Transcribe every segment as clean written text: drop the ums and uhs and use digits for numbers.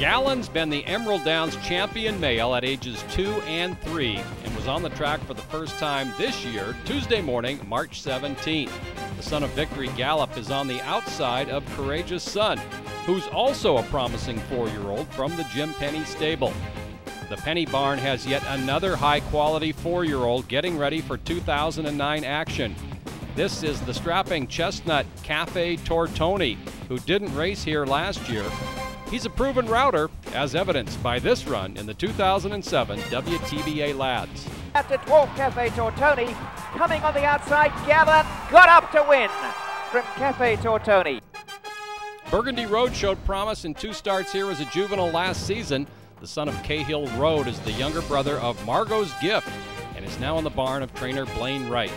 Gallen's been the Emerald Downs champion male at ages 2 and 3 and was on the track for the first time this year, Tuesday morning, March 17th. The son of Victory Gallop is on the outside of Courageous Son, who's also a promising 4-year-old from the Jim Penny stable. The Penny barn has yet another high-quality 4-year-old getting ready for 2009 action. This is the strapping chestnut Cafe Tortoni, who didn't race here last year. He's a proven router, as evidenced by this run in the 2007 WTBA Lads. After 12 Cafe Tortoni, coming on the outside, Gallen got up to win from Cafe Tortoni. Burgundy Road showed promise in 2 starts here as a juvenile last season. The son of Cahill Road is the younger brother of Margot's Gift and is now in the barn of trainer Blaine Wright.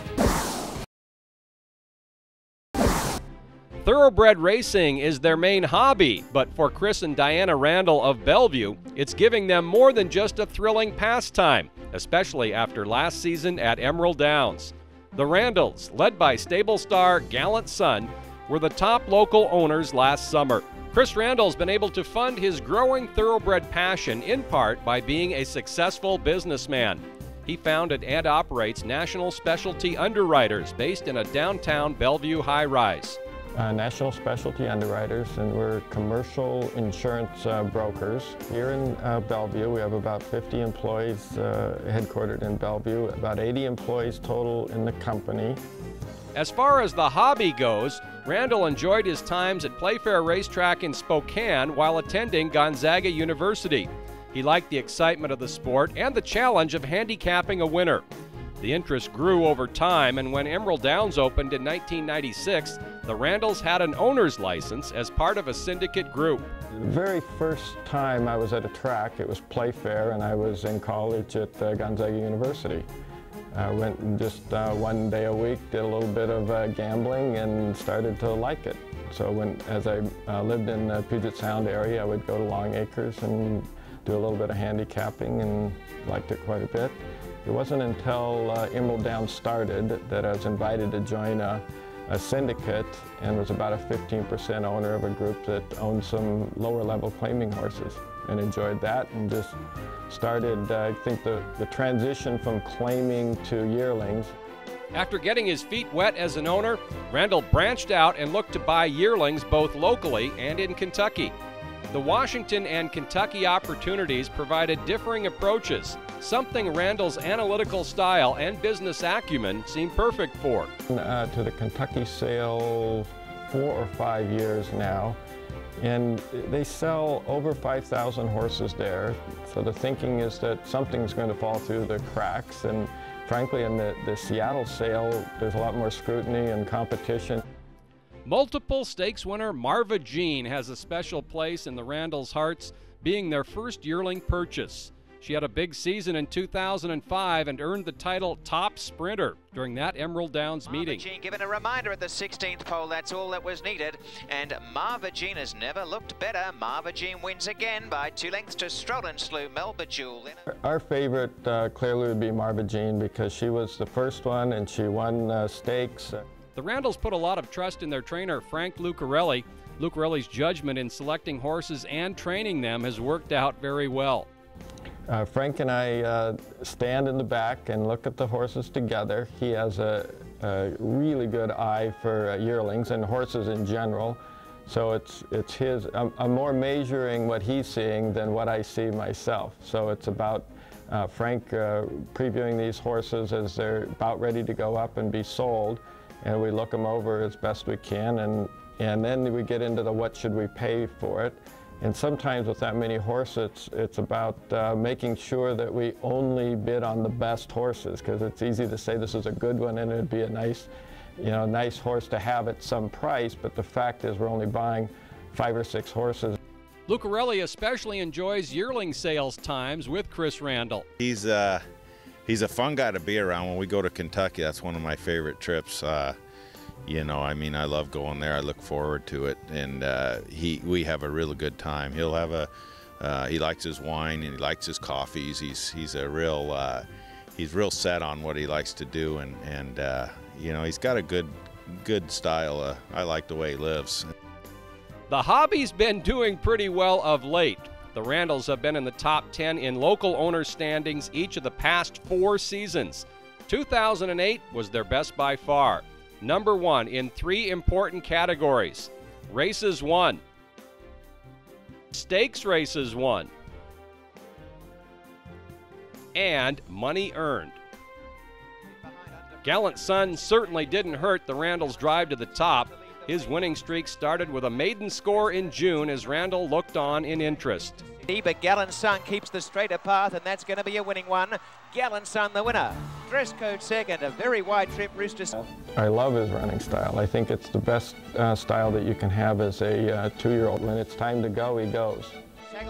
Thoroughbred racing is their main hobby, but for Chris and Dianna Randall of Bellevue, it's giving them more than just a thrilling pastime, especially after last season at Emerald Downs. The Randalls, led by stable star Gallant Son, were the top local owners last summer. Chris Randall's been able to fund his growing thoroughbred passion in part by being a successful businessman. He founded and operates National Specialty Underwriters based in a downtown Bellevue high-rise. National Specialty Underwriters, and we're commercial insurance brokers. Here in Bellevue, we have about 50 employees headquartered in Bellevue, about 80 employees total in the company. As far as the hobby goes, Randall enjoyed his times at Playfair Racetrack in Spokane while attending Gonzaga University. He liked the excitement of the sport and the challenge of handicapping a winner. The interest grew over time, and when Emerald Downs opened in 1996, the Randalls had an owner's license as part of a syndicate group. The very first time I was at a track, it was Playfair, and I was in college at Gonzaga University. I went and just one day a week, did a little bit of gambling and started to like it. So as I lived in the Puget Sound area, I would go to Long Acres and do a little bit of handicapping and liked it quite a bit. It wasn't until Emerald Downs started that I was invited to join a syndicate and was about a 15% owner of a group that owned some lower level claiming horses, and enjoyed that and just started, I think, the transition from claiming to yearlings. After getting his feet wet as an owner, Randall branched out and looked to buy yearlings both locally and in Kentucky. The Washington and Kentucky opportunities provided differing approaches, something Randall's analytical style and business acumen seemed perfect for. To the Kentucky sale 4 or 5 years now, and they sell over 5,000 horses there. So the thinking is that something's going to fall through the cracks, and frankly in the Seattle sale there's a lot more scrutiny and competition. Multiple stakes winner Marva Jean has a special place in the Randalls' hearts, being their first yearling purchase. She had a big season in 2005 and earned the title Top Sprinter during that Emerald Downs meeting. Marva Jean given a reminder at the 16th pole, that's all that was needed. And Marva Jean has never looked better. Marva Jean wins again by 2 lengths to Stroll Slew Melba Jewel. Our favorite clearly would be Marva Jean because she was the first one and she won stakes. The Randalls put a lot of trust in their trainer, Frank Lucarelli. Lucarelli's judgment in selecting horses and training them has worked out very well. Frank and I stand in the back and look at the horses together. He has a really good eye for yearlings and horses in general. So it's his, I'm more measuring what he's seeing than what I see myself. So it's about Frank previewing these horses as they're about ready to go up and be sold. And we look them over as best we can, and then we get into the what should we pay for it. And sometimes with that many horses, it's about making sure that we only bid on the best horses, because it's easy to say this is a good one and it'd be a nice, nice horse to have at some price, but the fact is we're only buying 5 or 6 horses. Lucarelli especially enjoys yearling sales times with Chris Randall. He's a fun guy to be around. When we go to Kentucky, that's one of my favorite trips. I mean, I love going there. I look forward to it, and we have a really good time. He'll have he likes his wine and he likes his coffees. He's real set on what he likes to do, and he's got a good style. I like the way he lives. The hobby's been doing pretty well of late. The Randalls have been in the top 10 in local owner standings each of the past 4 seasons. 2008 was their best by far. Number 1 in 3 important categories: races won, stakes races won, and money earned. Gallant Son certainly didn't hurt the Randalls' drive to the top. His winning streak started with a maiden score in June as Randall looked on in interest. But Gallant Son keeps the straighter path, and that's going to be a winning one. Gallant Son the winner. Dress code second, a very wide trip, Rooster. I love his running style. I think it's the best style that you can have as a 2-year-old. When it's time to go, he goes.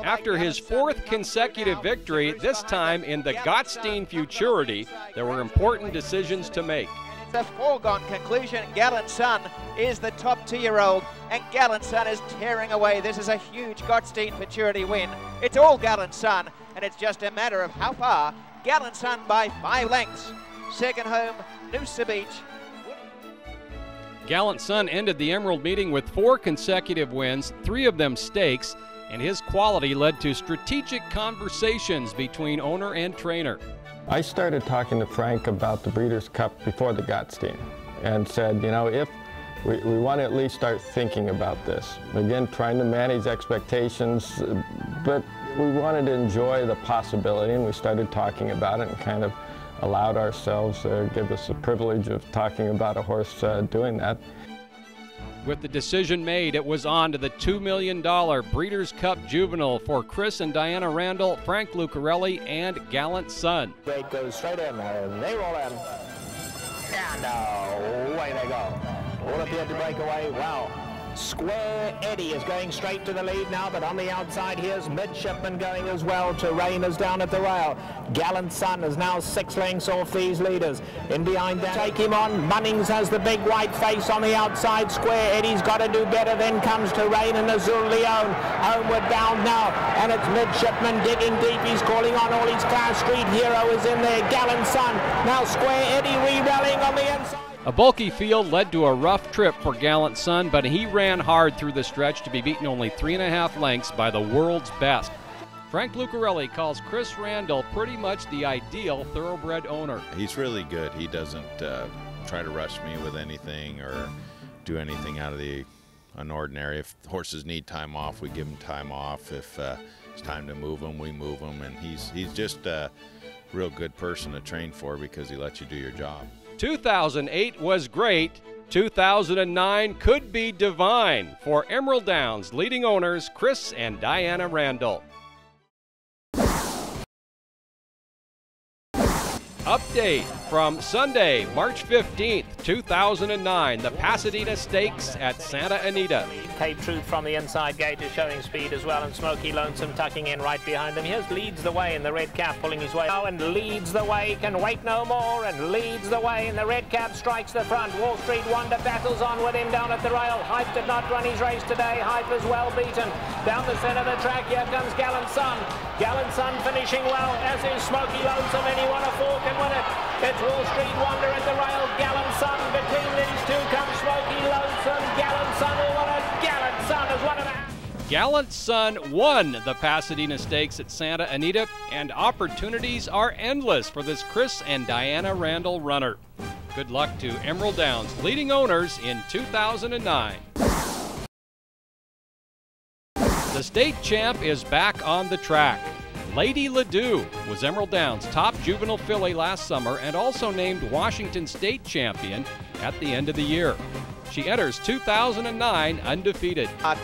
After his 4th consecutive victory, this time in the Gottstein Futurity, there were important decisions to make. It's a foregone conclusion. Gallant Son is the top 2-year-old, and Gallant Son is tearing away. This is a huge Gottstein Futurity win. It's all Gallant Son, and it's just a matter of how far. Gallant Son by 5 lengths. Second home, Noosa Beach. Gallant Son ended the Emerald meeting with 4 consecutive wins, 3 of them stakes, and his quality led to strategic conversations between owner and trainer. I started talking to Frank about the Breeders' Cup before the Gottstein and said, you know, if we want to at least start thinking about this. Again, trying to manage expectations, but we wanted to enjoy the possibility, and we started talking about it and kind of allowed ourselves, give us the privilege of talking about a horse doing that. With the decision made, it was on to the $2 million Breeders' Cup Juvenile for Chris and Dianna Randall, Frank Lucarelli, and Gallant Son. Great goes straight in, they roll in, and away they go. All appeared to break away. Wow. Square Eddie is going straight to the lead now, but on the outside here's Midshipman going as well. Terrain is down at the rail. Gallant Son is now 6 lengths off these leaders. In behind that, take him on. Munnings has the big white face on the outside. Square Eddie's got to do better. Then comes Terrain and Azul Leon. Homeward bound now, and it's Midshipman digging deep. He's calling on all his Class Street Hero is in there. Gallant Son. Now Square Eddie re-rallying on the inside. A bulky field led to a rough trip for Gallant Son, but he ran hard through the stretch to be beaten only 3.5 lengths by the world's best. Frank Lucarelli calls Chris Randall pretty much the ideal thoroughbred owner. He's really good. He doesn't try to rush me with anything or do anything out of the unordinary. If horses need time off, we give them time off. If it's time to move them, we move them. And he's just a real good person to train for because he lets you do your job. 2008 was great. 2009 could be divine for Emerald Downs leading owners Chris and Dianna Randall. Update from Sunday, March 15th, 2009, the Pasadena Stakes at Santa Anita. Cape Truth from the inside gate is showing speed as well, and Smoky Lonesome tucking in right behind them. Here's Leads the Way in the red cap, pulling his way now, and Leads the Way, can wait no more, and Leads the Way in the red cap, strikes the front. Wall Street Wonder battles on with him down at the rail. Hype did not run his race today. Hype is well beaten. Down the center of the track, here comes Gallant Son. Gallant Son finishing well, as is Smoky Lonesome. Anyone a 4 can win it. It's Wall Street Wonder at the rail. Gallant Son. Between these two comes Smoky Lonesome. Gallant Son will win it. Gallant Son is one of the... Gallant Son won the Pasadena Stakes at Santa Anita, and opportunities are endless for this Chris and Dianna Randall runner. Good luck to Emerald Downs leading owners in 2009. The state champ is back on the track. Lady Ledoux was Emerald Downs' top juvenile filly last summer and also named Washington State champion at the end of the year. She enters 2009 undefeated. A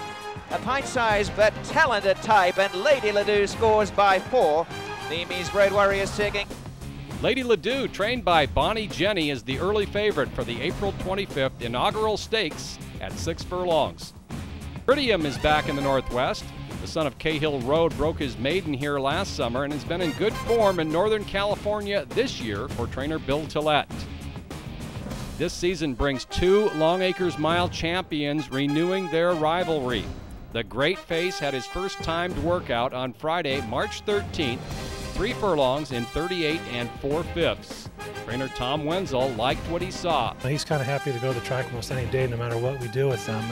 pint-sized but talented type, and Lady Ledoux scores by 4. Neme's Road Warriors second. Lady Ledoux, trained by Bonnie Jenny, is the early favorite for the April 25th inaugural stakes at 6 furlongs. Tritium is back in the Northwest. The son of Cahill Road broke his maiden here last summer and has been in good form in Northern California this year for trainer Bill Tillett. This season brings 2 Longacres Mile champions renewing their rivalry. The Great Face had his first timed workout on Friday, March 13th, 3 furlongs in 38 4/5. Trainer Tom Wenzel liked what he saw. He's kind of happy to go to the track almost any day, no matter what we do with them.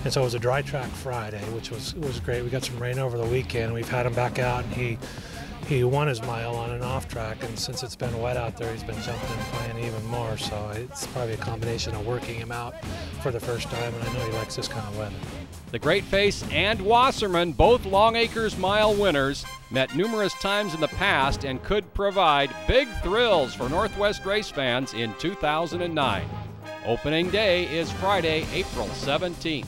And so it was a dry track Friday, which was great. We got some rain over the weekend. We've had him back out, and he won his mile on an off track, and since it's been wet out there, he's been jumping and playing even more. So it's probably a combination of working him out for the first time, and I know he likes this kind of weather. The Great Face and Wasserman, both Longacres Mile winners, met numerous times in the past and could provide big thrills for Northwest race fans in 2009. Opening day is Friday, April 17th.